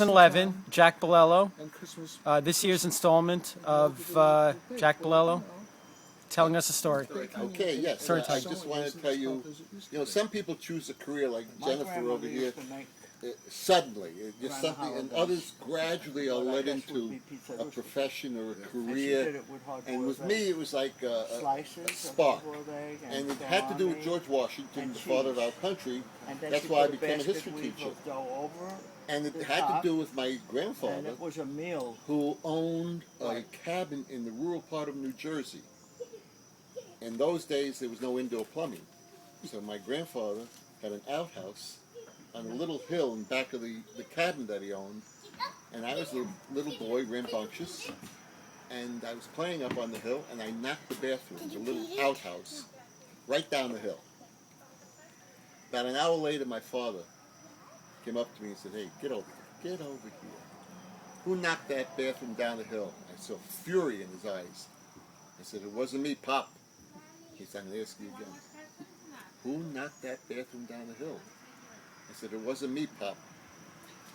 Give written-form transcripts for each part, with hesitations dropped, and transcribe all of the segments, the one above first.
2011, Jack Bolello. And Christmas. This year's installment of Jack Bolello telling us a story. Okay, yes. Story I time. just want to tell you, some people choose a career like Jennifer over here suddenly, just something, and others gradually are led into a profession or a career. And with me, it was like a spark. And it had to do with George Washington, the father of our country. That's why I became a history teacher. And it had to do with my grandfather, who owned a cabin in the rural part of New Jersey. In those days, there was no indoor plumbing. So my grandfather had an outhouse on a little hill in back of the cabin that he owned. And I was a little boy, rambunctious, and I was playing up on the hill, and I knocked the bathroom, the little outhouse, right down the hill. About an hour later, my father came up to me and said, "Hey, get over here, get over here. Who knocked that bathroom down the hill?" I saw fury in his eyes. I said, "It wasn't me, Pop." He said, "I'm going to ask you again. Who knocked that bathroom down the hill?" I said, "It wasn't me, Pop."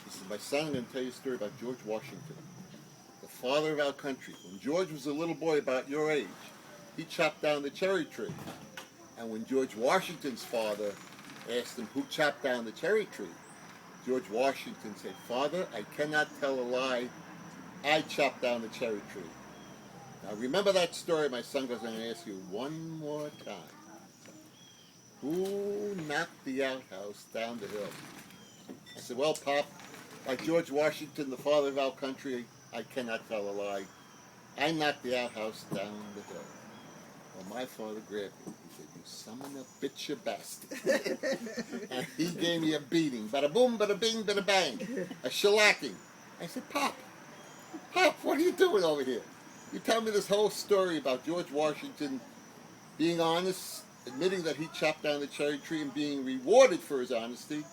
He said, "My son, I'm going to tell you a story about George Washington, the father of our country. When George was a little boy about your age, he chopped down the cherry tree. And when George Washington's father asked him who chopped down the cherry tree, George Washington said, 'Father, I cannot tell a lie. I chopped down the cherry tree.'" Now remember that story, my son, because I'm going to ask you one more time. Who knocked the outhouse down the hill? I said, "Well, Pop, like George Washington, the father of our country, I cannot tell a lie. I knocked the outhouse down the hill." Well, my father grabbed me. He said, "You son of a bitch, you bastard." And he gave me a beating. Bada boom, bada bing, bada bang. A shellacking. I said, "Pop, what are you doing over here? You tell me this whole story about George Washington being honest, admitting that he chopped down the cherry tree and being rewarded for his honesty.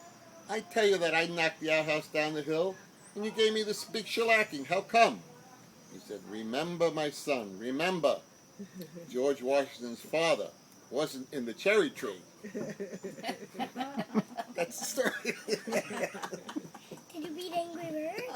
I tell you that I knocked the outhouse down the hill, and you gave me this big shellacking. How come?" He said, "Remember, my son, remember, George Washington's father wasn't in the cherry tree." That's the story. Did you beat Angry Birds?